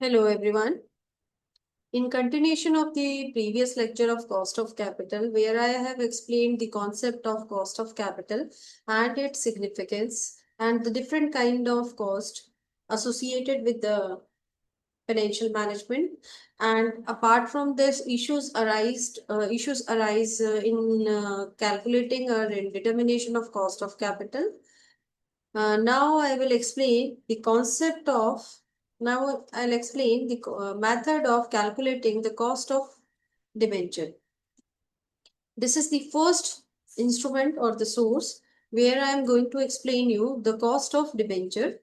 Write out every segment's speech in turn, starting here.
Hello everyone. In continuation of the previous lecture of cost of capital, where I have explained the concept of cost of capital and its significance and the different kind of cost associated with the financial management, and apart from this issues arise in calculating or in determination of cost of capital. Now I will explain the concept of, now I'll explain the method of calculating the cost of debenture. This is the first instrument or the source where I am going to explain you the cost of debenture.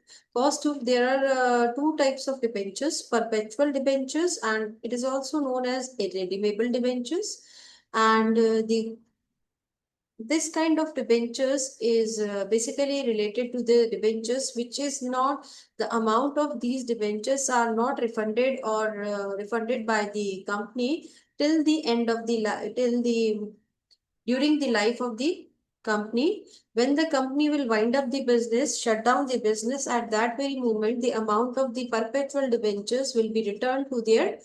There are two types of debentures, perpetual debentures, and it is also known as irredeemable debentures. And this kind of debentures is basically related to the debentures which is not, the amount of these debentures are not refunded or refunded by the company till the end of the till the during the life of the company. When the company will wind up the business, shut down the business, at that very moment the amount of the perpetual debentures will be returned to their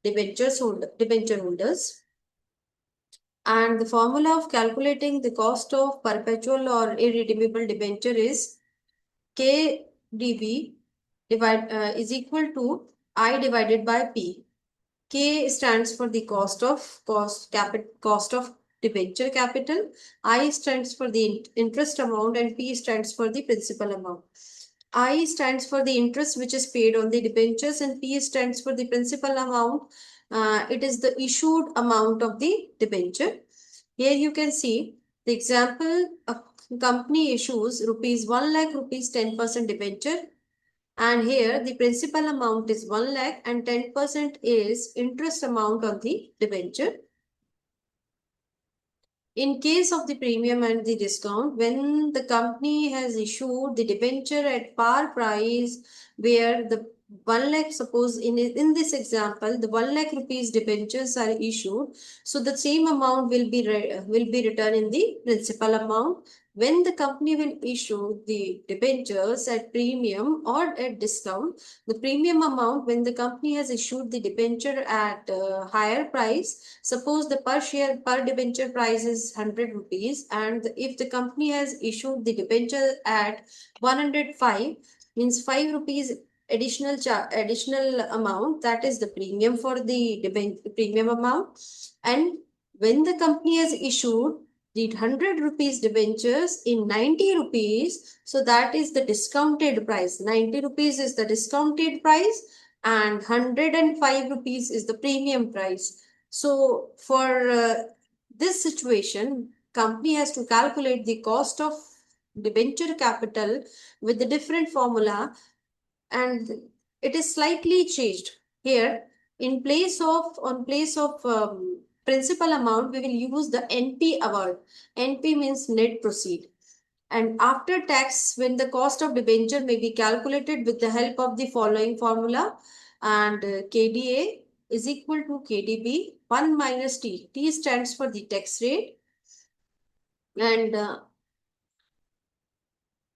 debenture holders. And the formula of calculating the cost of perpetual or irredeemable debenture is KDB is equal to I divided by P. K stands for the cost of debenture capital. I stands for the interest amount, and P stands for the principal amount. I stands for the interest which is paid on the debentures, and P stands for the principal amount. It is the issued amount of the debenture. Here you can see the example: a company issues rupees 1 lakh rupees 10% debenture, and here the principal amount is 1 lakh and 10% is interest amount on the debenture. In case of the premium and the discount, when the company has issued the debenture at par price, where the 1 lakh, suppose in this example, the 1 lakh rupees debentures are issued, so the same amount will be returned in the principal amount. When the company will issue the debentures at premium or at discount, the premium amount, when the company has issued the debenture at higher price, suppose the per share per debenture price is 100 rupees, and if the company has issued the debenture at 105, means 5 rupees additional amount, that is the premium for the premium amount. And when the company has issued the 100 rupees debentures in 90 rupees, so that is the discounted price. 90 rupees is the discounted price and 105 rupees is the premium price. So for this situation, company has to calculate the cost of debenture capital with the different formula, and it is slightly changed. Here, in place of principal amount, we will use the NP award. NP means net proceed. And after tax, when the cost of debenture may be calculated with the help of the following formula, and KDA is equal to KDB 1 minus T. T stands for the tax rate, and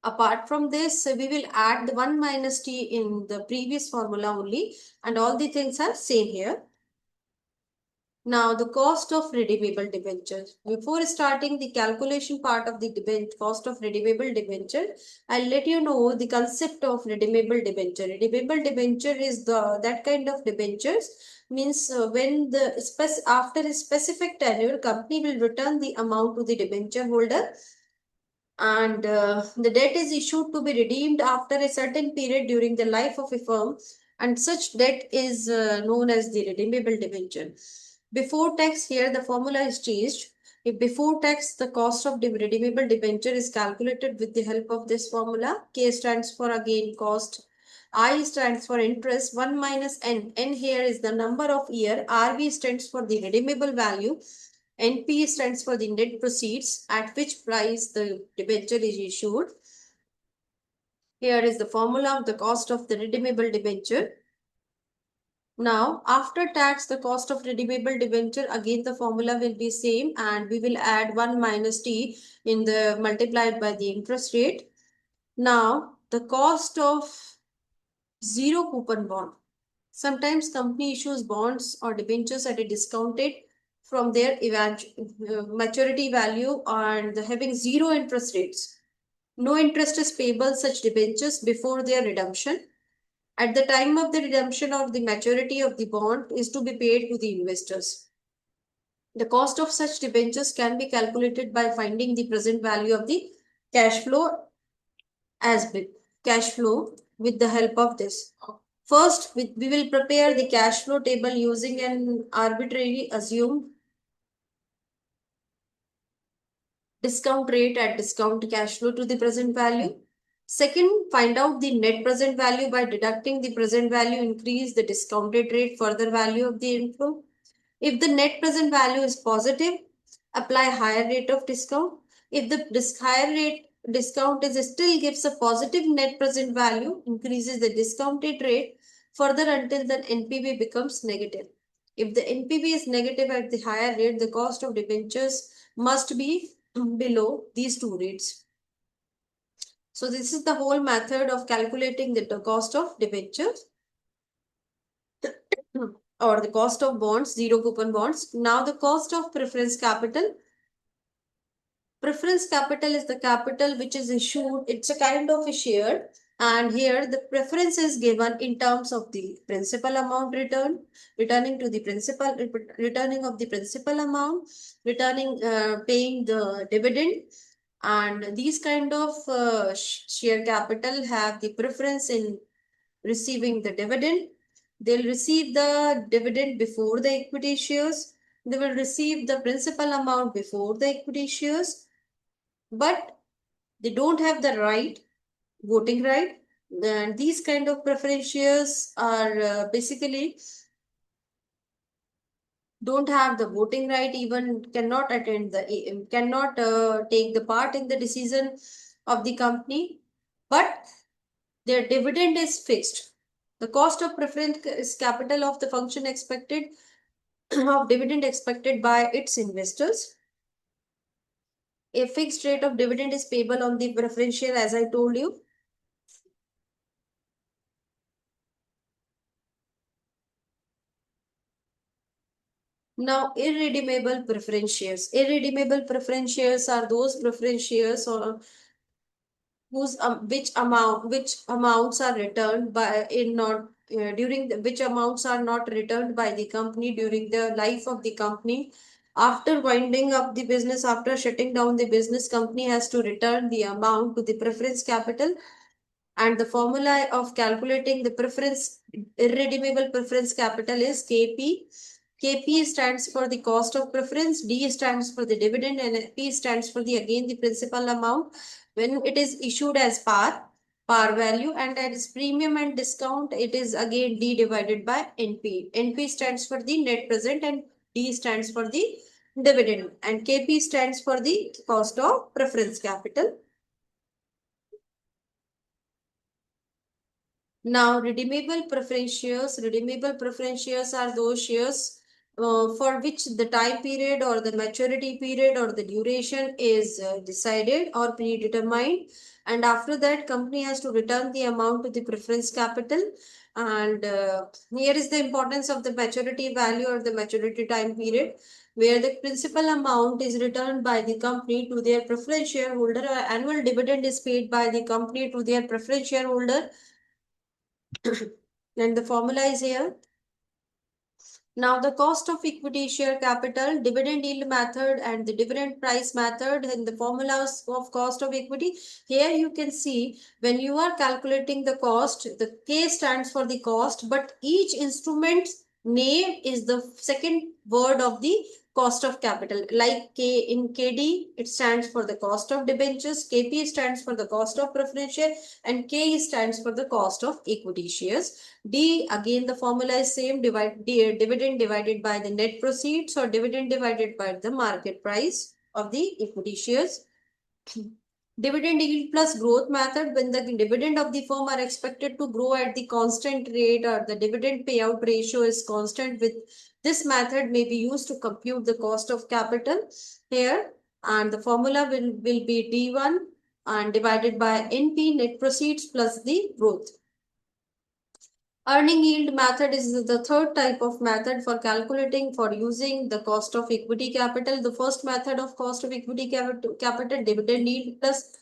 apart from this, we will add the 1 minus T in the previous formula only, and all the things are same here. Now, the cost of redeemable debentures. Before starting the calculation part of the cost of redeemable debenture, I'll let you know the concept of redeemable debenture. Redeemable debenture is that kind of debentures, means when after a specific tenure, company will return the amount to the debenture holder, and the debt is issued to be redeemed after a certain period during the life of a firm, and such debt is known as the redeemable debenture. Before tax, here the formula is changed. If before tax, the cost of the redeemable debenture is calculated with the help of this formula. K stands for again cost, I stands for interest, 1 minus N. N here is the number of year. RV stands for the redeemable value. NP stands for the net proceeds, at which price the debenture is issued. Here is the formula of the cost of the redeemable debenture. Now, after tax, the cost of redeemable debenture, again the formula will be same, and we will add 1 minus T in the multiplied by the interest rate. Now, the cost of zero coupon bond. Sometimes company issues bonds or debentures at a discounted from their maturity value and having zero interest rates. No interest is payable such debentures before their redemption. At the time of the redemption or the maturity of the bond is to be paid to the investors. The cost of such debentures can be calculated by finding the present value of the cash flow as cash flow with the help of this. First, we will prepare the cash flow table using an arbitrary assumed discount rate at discount cash flow to the present value. Second, find out the net present value by deducting the present value, increase the discounted rate, further value of the inflow. If the net present value is positive, apply higher rate of discount. If the higher rate discount is still gives a positive net present value, increases the discounted rate further until the NPV becomes negative. If the NPV is negative at the higher rate, the cost of debentures must be below these two rates. So this is the whole method of calculating the cost of debentures or the cost of bonds, zero coupon bonds. Now the cost of preference capital. Preference capital is the capital which is issued. It's a kind of a share. And here the preference is given in terms of the principal amount returned, returning to the principal, returning of the principal amount, returning, paying the dividend. And these kind of share capital have the preference in receiving the dividend. They'll receive the dividend before the equity shares. They will receive the principal amount before the equity shares, but they don't have the right, voting right. And these kind of preference shares are basically don't have the voting right, even cannot attend the, cannot take the part in the decision of the company, but their dividend is fixed. The cost of preference is capital of the function expected of dividend expected by its investors. A fixed rate of dividend is payable on the preference share, as I told you. Now, irredeemable preference shares. Irredeemable preference shares are those preference shares or whose which amounts are returned by in not during the, which amounts are not returned by the company during the life of the company. After winding up the business, after shutting down the business, company has to return the amount to the preference capital, and the formula of calculating the preference irredeemable preference capital is KP. KP stands for the cost of preference, D stands for the dividend, and P stands for the again the principal amount when it is issued as par value, and as premium and discount it is again D divided by NP. NP stands for the net present and D stands for the dividend, and KP stands for the cost of preference capital. Now, redeemable preference shares. Redeemable preference shares are those shares for which the time period or the maturity period or the duration is decided or predetermined. And after that, company has to return the amount to the preference capital. And here is the importance of the maturity value or the maturity time period, where the principal amount is returned by the company to their preference shareholder. Annual dividend is paid by the company to their preference shareholder, and the formula is here. Now, the cost of equity share capital, dividend yield method, and the dividend price method, and the formulas of cost of equity. Here you can see when you are calculating the cost, the K stands for the cost, but each instrument's name is the second word of the cost of capital. Like K in KD, it stands for the cost of debentures, KP stands for the cost of preference share, and K stands for the cost of equity shares. D, again the formula is same, dividend divided by the net proceeds or dividend divided by the market price of the equity shares. Dividend yield plus growth method, when the dividend of the firm are expected to grow at the constant rate or the dividend payout ratio is constant, with this method may be used to compute the cost of capital here, and the formula will be D1 and divided by NP, net proceeds plus the growth. Earning yield method is the third type of method for calculating for using the cost of equity capital. The first method of cost of equity capital, dividend yield plus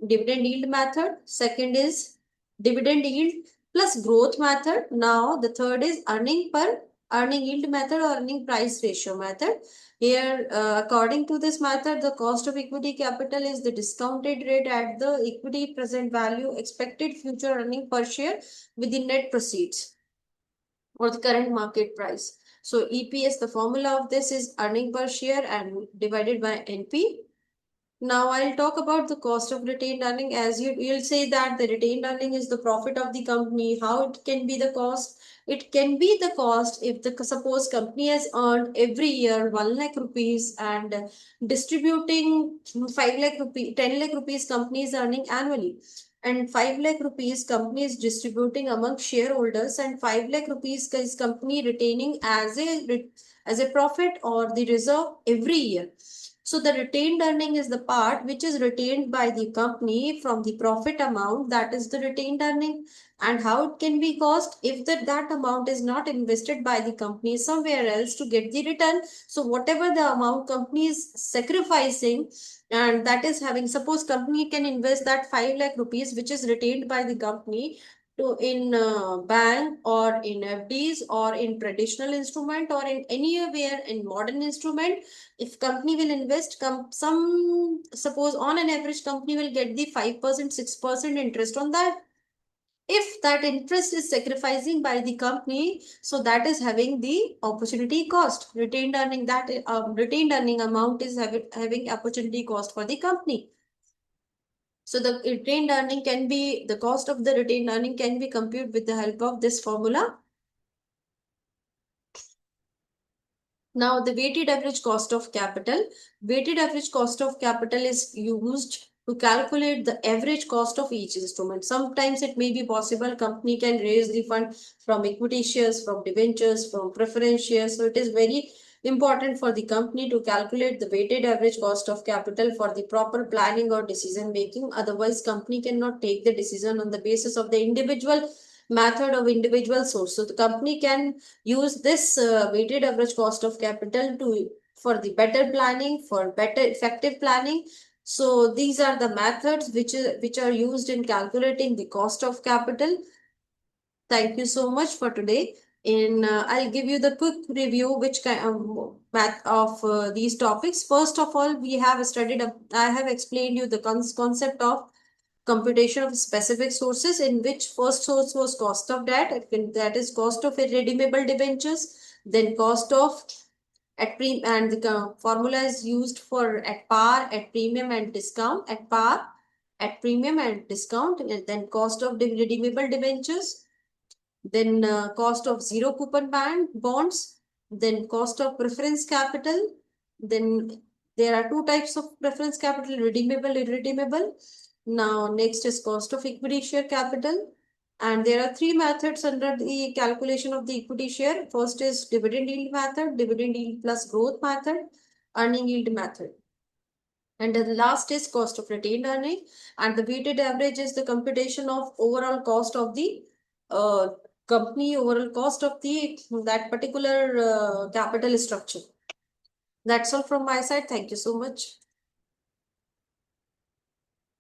dividend yield method. Second is dividend yield plus growth method. Now the third is earning yield method or earning price ratio method. Here, according to this method, the cost of equity capital is the discounted rate at the equity present value expected future earning per share with the net proceeds or the current market price. So EPS, the formula of this is earning per share and divided by NP. Now I'll talk about the cost of retained earning. As you'll say that the retained earning is the profit of the company. How it can be the cost? It can be the cost if the suppose company has earned every year 1 lakh rupees and distributing 5 lakh rupees, 10 lakh rupees company is earning annually. And 5 lakh rupees company is distributing among shareholders and 5 lakh rupees is company retaining as a profit or the reserve every year. So the retained earning is the part which is retained by the company from the profit amount, that is the retained earning. And how it can be cost if that amount is not invested by the company somewhere else to get the return. So whatever the amount company is sacrificing and that is having, suppose company can invest that 5 lakh rupees which is retained by the company to in bank or in FDs or in traditional instrument or in anywhere in modern instrument. If company will invest some, suppose on an average company will get the 5% 6% interest on that. If that interest is sacrificing by the company, so that is having the opportunity cost. Retained earning, that retained earning amount is having opportunity cost for the company. So the retained earning can be, the cost of the retained earning can be computed with the help of this formula. Now, the weighted average cost of capital. Weighted average cost of capital is used to calculate the average cost of each instrument. Sometimes it may be possible company can raise the fund from equity shares, from debentures, from preference shares. So it is very important for the company to calculate the weighted average cost of capital for the proper planning or decision making. Otherwise, company cannot take the decision on the basis of the individual method of individual source. So the company can use this weighted average cost of capital to for the better planning, for better effective planning. So these are the methods which are used in calculating the cost of capital. Thank you so much for today. I'll give you the quick review which kind of math of these topics. First of all, we have studied. I have explained you the concept of computation of specific sources, in which first source was cost of debt, that is cost of irredeemable debentures, then cost of at pre and the formula is used for at par, at premium and discount, at par, at premium and discount, and then cost of redeemable debentures, then cost of zero coupon bonds, then cost of preference capital, then there are two types of preference capital, redeemable, irredeemable. Now, next is cost of equity share capital. And there are three methods under the calculation of the equity share. First is dividend yield method, dividend yield plus growth method, earning yield method. And the last is cost of retained earning. And the weighted average is the computation of overall cost of the uh, company, overall cost of the that particular capital structure. That's all from my side. Thank you so much.